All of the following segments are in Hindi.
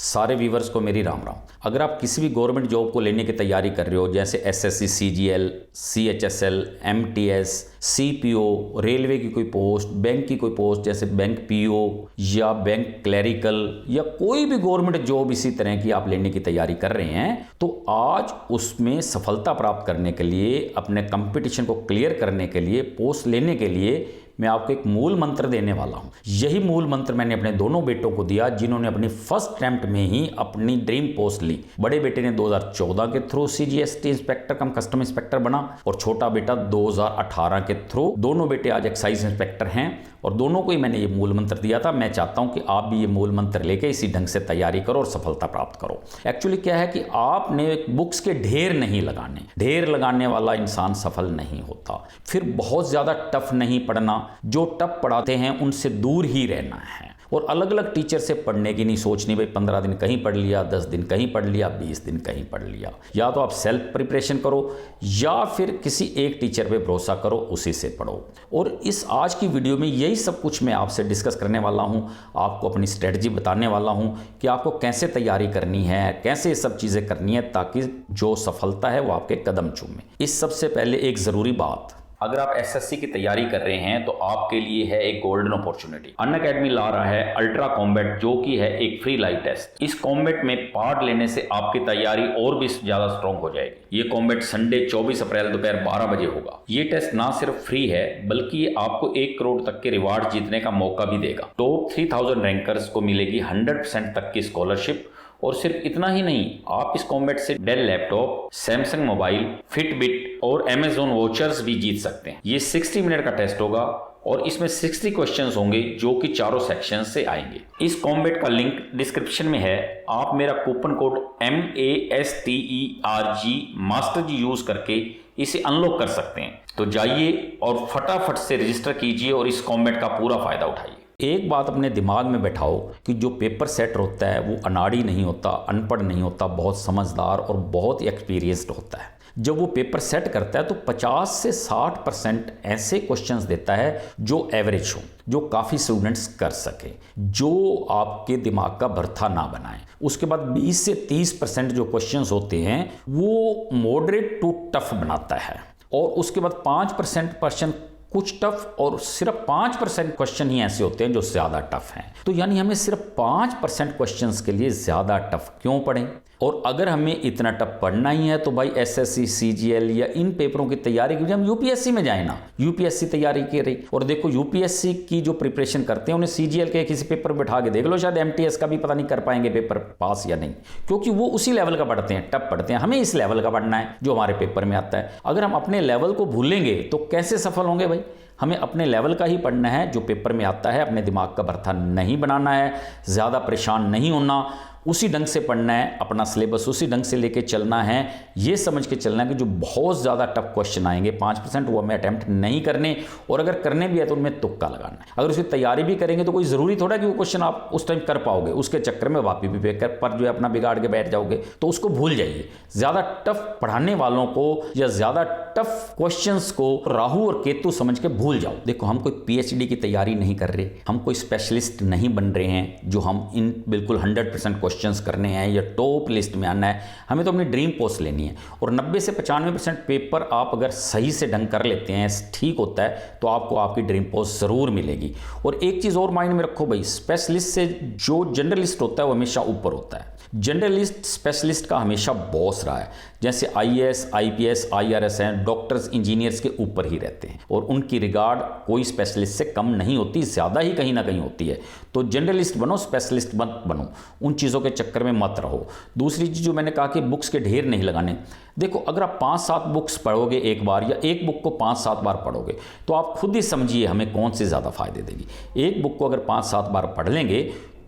सारे व्यूवर्स को मेरी राम राम। अगर आप किसी भी गवर्नमेंट जॉब को लेने की तैयारी कर रहे हो, जैसे SSC, CGL, CHSL, MTS, CPO, railway की कोई पोस्ट, बैंक की कोई पोस्ट जैसे बैंक पीओ या बैंक क्लरिकल या कोई भी गवर्नमेंट जॉब इसी तरह की आप लेने की तैयारी कर रहे हैं, तो आज उसमें सफलता प्राप्त करने के लिए, अपने कंपटीशन को क्लियर करने के लिए, पोस्ट लेने के लिए मैं आपको एक मूल मंत्र देने वाला हूं। यही मूल मंत्र मैंने अपने दोनों बेटों को दिया जिन्होंने अपनी फर्स्ट अटेम्प्ट में ही अपनी ड्रीम पोस्ट ली। बड़े बेटे ने 2014 के थ्रू सीजीएसटी इंस्पेक्टर कम कस्टम इंस्पेक्टर बना और छोटा बेटा 2018 के थ्रू। दोनों बेटे आज एक्साइज इंस्पेक्टर हैं और दोनों को ही मैंने ये मूल मंत्र दिया था। मैं चाहता हूं कि आप भी ये मूल मंत्र लेके इसी ढंग से तैयारी करो और सफलता प्राप्त करो। एक्चुअली क्या है कि आपने बुक्स के ढेर नहीं लगाने। ढेर लगाने वाला इंसान सफल नहीं होता। फिर बहुत ज्यादा टफ नहीं पढ़ना, जो टफ पढ़ाते हैं उनसे दूर ही रहना है और अलग अलग टीचर से पढ़ने की नहीं सोचनी, भाई 15 दिन कहीं पढ़ लिया, 10 दिन कहीं पढ़ लिया, 20 दिन कहीं पढ़ लिया। या तो आप सेल्फ प्रिपरेशन करो या फिर किसी एक टीचर पे भरोसा करो, उसी से पढ़ो। और इस आज की वीडियो में यही सब कुछ मैं आपसे डिस्कस करने वाला हूं। आपको अपनी स्ट्रेटजी बताने वाला हूं कि आपको कैसे तैयारी करनी है, कैसे ये सब चीज़ें करनी है ताकि जो सफलता है वो आपके कदम चूमे। इस सबसे पहले एक ज़रूरी बात, अगर आप एसएससी की तैयारी कर रहे हैं तो आपके लिए है एक गोल्डन अपॉर्चुनिटी। अनअकैडमी ला रहा है अल्ट्रा कॉम्बैट, जो कि है एक फ्री लाइव टेस्ट। इस कॉम्बैट में पार्ट लेने से आपकी तैयारी और भी ज्यादा स्ट्रॉन्ग हो जाएगी। ये कॉम्बैट संडे 24 अप्रैल दोपहर 12 बजे होगा। ये टेस्ट ना सिर्फ फ्री है बल्कि ये आपको 1 करोड़ तक के रिवार्ड जीतने का मौका भी देगा। टॉप 3000 रैंकर्स को मिलेगी 100% तक की स्कॉलरशिप। और सिर्फ इतना ही नहीं, आप इस कॉम्बैट से Dell laptop, Samsung mobile, Fitbit और अमेजोन वोचर्स भी जीत सकते हैं। ये 60 मिनट का टेस्ट होगा और इसमें 60 क्वेश्चंस होंगे जो कि चारों सेक्शन से आएंगे। इस कॉम्बैट का लिंक डिस्क्रिप्शन में है। आप मेरा कूपन कोड MASTERG मास्टर जी यूज करके इसे अनलॉक कर सकते हैं। तो जाइए और फटाफट से रजिस्टर कीजिए और इस कॉम्बैट का पूरा फायदा उठाइए। एक बात अपने दिमाग में बैठाओ कि जो पेपर सेटर होता है वो अनाड़ी नहीं होता, अनपढ़ नहीं होता, बहुत समझदार और बहुत एक्सपीरियंस्ड होता है। जब वो पेपर सेट करता है तो 50 से 60% ऐसे क्वेश्चंस देता है जो एवरेज हो, जो काफ़ी स्टूडेंट्स कर सके, जो आपके दिमाग का भरथा ना बनाए। उसके बाद 20 से 30% जो क्वेश्चंस होते हैं वो मॉडरेट टू टफ बनाता है और उसके बाद 5% कुछ टफ और सिर्फ 5% क्वेश्चन ही ऐसे होते हैं जो ज्यादा टफ हैं। तो यानी हमें सिर्फ 5% क्वेश्चंस के लिए ज्यादा टफ क्यों पढ़ें? और अगर हमें इतना टफ पढ़ना ही है तो भाई एसएससी, सीजीएल या इन पेपरों की तैयारी के लिए हम यूपीएससी में जाए ना। यूपीएससी तैयारी की रही और देखो यूपीएससी की जो प्रिपरेशन करते हैं उन्हें सीजीएल के किसी पेपर बैठा के देख लो, शायद एमटीएस का भी पता नहीं कर पाएंगे पेपर पास या नहीं, क्योंकि वो उसी लेवल का पढ़ते हैं, टफ पढ़ते हैं। हमें इस लेवल का पढ़ना है जो हमारे पेपर में आता है। अगर हम अपने लेवल को भूलेंगे तो कैसे सफल होंगे भाई? हमें अपने लेवल का ही पढ़ना है जो पेपर में आता है। अपने दिमाग का भरथा नहीं बनाना है, ज़्यादा परेशान नहीं होना, उसी ढंग से पढ़ना है, अपना सिलेबस उसी ढंग से लेके चलना है। ये समझ के चलना है कि जो बहुत ज़्यादा टफ क्वेश्चन आएंगे 5% वो हमें अटैम्प्ट नहीं करने, और अगर करने भी है तो उनमें तुक्का लगाना है। अगर उसकी तैयारी भी करेंगे तो कोई ज़रूरी थोड़ा कि वो क्वेश्चन आप उस टाइम कर पाओगे, उसके चक्कर में वापी भी पेपर पर जो है अपना बिगाड़ के बैठ जाओगे, तो उसको भूल जाइए। ज़्यादा टफ पढ़ाने वालों को या ज़्यादा टफ क्वेश्चंस को राहु और केतु समझ के भूल जाओ। देखो, हम कोई पीएचडी की तैयारी नहीं कर रहे, हम कोई स्पेशलिस्ट नहीं बन रहे हैं जो हम इन बिल्कुल 100% क्वेश्चंस करने हैं या टॉप लिस्ट में आना है। हमें तो अपनी ड्रीम पोस्ट लेनी है और 90 से 95% पेपर आप अगर सही से ढंग कर लेते हैं, ठीक होता है, तो आपको आपकी ड्रीम पोस्ट जरूर मिलेगी। और एक चीज़ और माइंड में रखो भाई, स्पेशलिस्ट से जो जनरलिस्ट होता है वो हमेशा ऊपर होता है। जनरलिस्ट स्पेशलिस्ट का हमेशा बॉस रहा है। जैसे आईएएस, आईपीएस, आईआरएस हैं, डॉक्टर्स, इंजीनियर्स के ऊपर ही रहते हैं और उनकी रिगार्ड कोई स्पेशलिस्ट से कम नहीं होती, ज़्यादा ही कहीं ना कहीं होती है। तो जनरलिस्ट बनो, स्पेशलिस्ट मत बनो, उन चीज़ों के चक्कर में मत रहो। दूसरी चीज़ जो मैंने कहा कि बुक्स के ढेर नहीं लगाने। देखो, अगर आप 5-7 बुक्स पढ़ोगे एक बार या एक बुक को 5-7 बार पढ़ोगे तो आप खुद ही समझिए हमें कौन सी ज़्यादा फायदे देगी। एक बुक को अगर 5-7 बार पढ़ लेंगे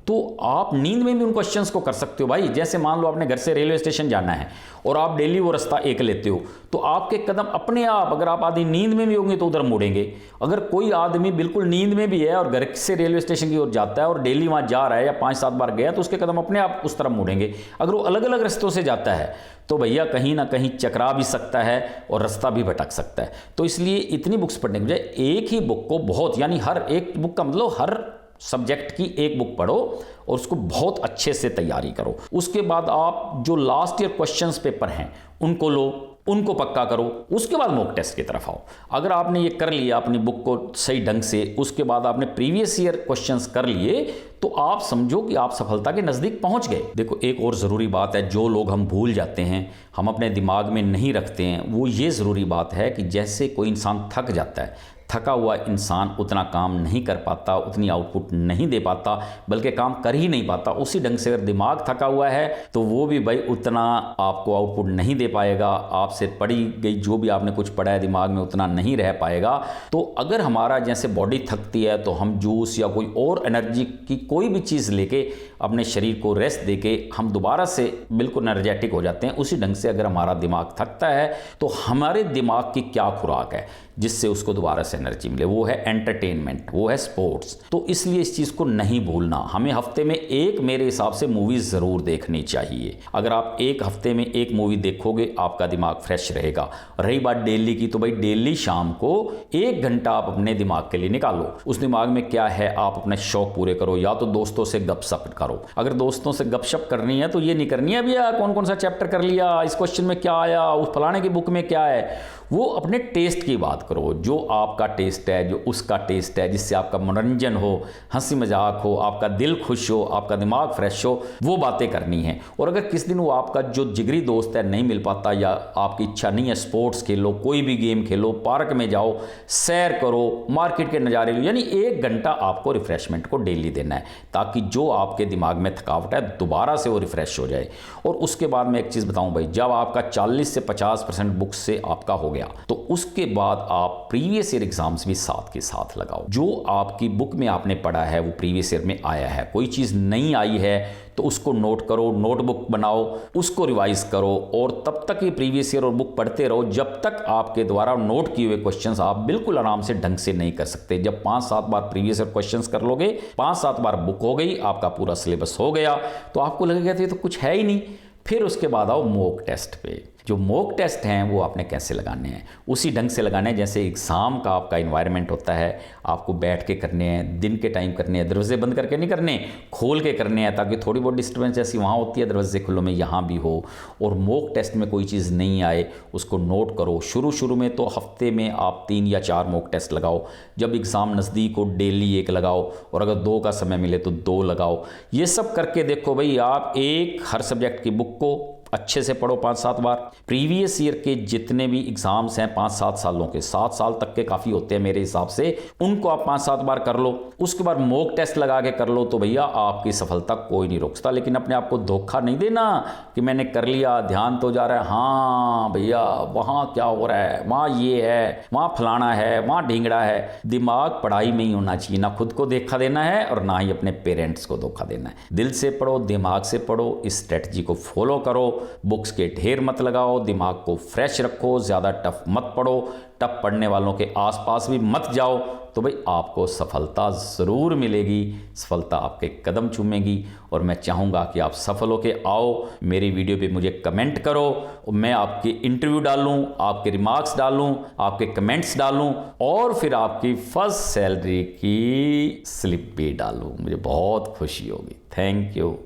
तो आप नींद में भी उन क्वेश्चंस को कर सकते हो भाई। जैसे मान लो आपने घर से रेलवे स्टेशन जाना है और आप डेली वो रास्ता एक लेते हो, तो आपके कदम अपने आप, अगर आप आधी नींद में भी होंगे तो उधर मुड़ेंगे। अगर कोई आदमी बिल्कुल नींद में भी है और घर से रेलवे स्टेशन की ओर जाता है और डेली वहाँ जा रहा है या 5-7 बार गया, तो उसके कदम अपने आप उस तरफ मुड़ेंगे। अगर वो अलग अलग रास्तों से जाता है तो भैया कहीं ना कहीं चकरा भी सकता है और रास्ता भी भटक सकता है। तो इसलिए इतनी बुक्स पढ़ने के बजाय एक ही बुक को बहुत, यानी हर एक बुक का मतलब हर सब्जेक्ट की एक बुक पढ़ो और उसको बहुत अच्छे से तैयारी करो। उसके बाद आप जो लास्ट ईयर क्वेश्चंस पेपर हैं उनको लो, उनको पक्का करो, उसके बाद मॉक टेस्ट की तरफ आओ। अगर आपने ये कर लिया अपनी बुक को सही ढंग से, उसके बाद आपने प्रीवियस ईयर क्वेश्चंस कर लिए, तो आप समझो कि आप सफलता के नज़दीक पहुंच गए। देखो एक और ज़रूरी बात है, जो लोग हम भूल जाते हैं, हम अपने दिमाग में नहीं रखते हैं, वो ये ज़रूरी बात है कि जैसे कोई इंसान थक जाता है, थका हुआ इंसान उतना काम नहीं कर पाता, उतनी आउटपुट नहीं दे पाता, बल्कि काम कर ही नहीं पाता। उसी ढंग से अगर दिमाग थका हुआ है तो वो भी भाई उतना आपको आउटपुट नहीं दे पाएगा, आपसे पढ़ी गई जो भी आपने कुछ पढ़ा है दिमाग में उतना नहीं रह पाएगा। तो अगर हमारा जैसे बॉडी थकती है तो हम जूस या कोई और एनर्जी की कोई भी चीज़ लेके अपने शरीर को रेस्ट देके हम दोबारा से बिल्कुल एनर्जेटिक हो जाते हैं। उसी ढंग से अगर हमारा दिमाग थकता है तो हमारे दिमाग की क्या खुराक है जिससे उसको दोबारा से एनर्जी मिले, वो है एंटरटेनमेंट, वो है स्पोर्ट्स। तो इसलिए इस चीज़ को नहीं भूलना। हमें हफ्ते में एक, मेरे हिसाब से मूवीज़ ज़रूर देखनी चाहिए। अगर आप एक हफ्ते में एक मूवी देखोगे आपका दिमाग फ्रेश रहेगा। रही बात डेली की, तो भाई डेली शाम को 1 घंटा आप अपने दिमाग के लिए निकालो। उस दिमाग में क्या है आप अपने शौक पूरे करो, या तो दोस्तों से गपशप करो। अगर दोस्तों से गपशप करनी है तो ये नहीं करनी है भैया कौन कौन सा चैप्टर कर लिया, इस क्वेश्चन में क्या आया, उस फलाने की बुक में क्या है। वो अपने टेस्ट की बात करो, जो आपका टेस्ट है, जो उसका टेस्ट है, जिससे आपका मनोरंजन हो, हंसी मजाक हो, आपका दिल खुश हो, आपका दिमाग फ्रेश हो, वो बातें करनी है। और अगर किस दिन वो आपका जो जिगरी दोस्त है नहीं मिल पाता, या आपकी इच्छा नहीं है, स्पोर्ट्स खेलो, कोई भी गेम खेलो, पार्क में जाओ, सैर करो, मार्केट के नज़ारे लो, यानी 1 घंटा आपको रिफ्रेशमेंट को डेली देना है, ताकि जो आपके दिमाग में थकावट है दोबारा से वो रिफ्रेश हो जाए। और उसके बाद मैं एक चीज़ बताऊं भाई, जब आपका 40 से 50% बुक से आपका हो गया तो उसके बाद आप प्रीवियस ईयर एग्जाम्स भी साथ के साथ लगाओ। जो आपकी बुक में आपने पढ़ा है वो प्रीवियस ईयर में आया है, कोई चीज़ नहीं आई है तो उसको नोट करो, नोटबुक बनाओ, उसको रिवाइज करो, और तब तक ये प्रीवियस ईयर और बुक पढ़ते रहो जब तक आपके द्वारा नोट किए हुए क्वेश्चंस आप बिल्कुल आराम से ढंग से नहीं कर सकते। जब 5-7 बार प्रीवियस ईयर क्वेश्चंस कर लोगे, 5-7 बार बुक हो गई, आपका पूरा सिलेबस हो गया, तो आपको लगेगा तो कुछ है ही नहीं। फिर उसके बाद आओ मॉक टेस्ट पे। जो मॉक टेस्ट हैं वो आपने कैसे लगाने हैं, उसी ढंग से लगाने हैं जैसे एग्ज़ाम का आपका इन्वायरमेंट होता है। आपको बैठ के करने हैं, दिन के टाइम करने हैं, दरवाजे बंद करके नहीं करने, खोल के करने हैं, ताकि थोड़ी बहुत डिस्टर्बेंस जैसी वहाँ होती है दरवाजे खुलो में यहाँ भी हो। और मॉक टेस्ट में कोई चीज़ नहीं आए उसको नोट करो। शुरू में तो हफ्ते में आप 3 या 4 मॉक टेस्ट लगाओ, जब एग्ज़ाम नज़दीक हो डेली 1 लगाओ, और अगर 2 का समय मिले तो 2 लगाओ। ये सब करके देखो भाई, आप हर सब्जेक्ट की बुक को अच्छे से पढ़ो 5-7 बार। प्रीवियस ईयर के जितने भी एग्जाम्स हैं 5-7 सालों के, 7 साल तक के काफ़ी होते हैं मेरे हिसाब से, उनको आप 5-7 बार कर लो। उसके बाद मॉक टेस्ट लगा के कर लो, तो भैया आपकी सफलता कोई नहीं रोक सकता। लेकिन अपने आप को धोखा नहीं देना कि मैंने कर लिया, ध्यान तो जा रहा है, हाँ भैया वहाँ क्या हो रहा है, वहाँ ये है, वहाँ फलाना है, वहाँ ढींगड़ा है। दिमाग पढ़ाई में ही होना चाहिए, ना खुद को धोखा देना है और ना ही अपने पेरेंट्स को धोखा देना है। दिल से पढ़ो, दिमाग से पढ़ो, इस स्ट्रेटजी को फॉलो करो। बुक्स के ढेर मत लगाओ, दिमाग को फ्रेश रखो, ज़्यादा टफ मत पढ़ो, टफ पढ़ने वालों के आसपास भी मत जाओ, तो भाई आपको सफलता ज़रूर मिलेगी, सफलता आपके कदम चूमेगी। और मैं चाहूँगा कि आप सफल होके आओ, मेरी वीडियो पे मुझे कमेंट करो, और मैं आपकी इंटरव्यू डालूँ, आपके रिमार्क्स डालूँ, आपके कमेंट्स डालूँ, और फिर आपकी फर्स्ट सैलरी की स्लिप भी डालूँ। मुझे बहुत खुशी होगी। Thank you.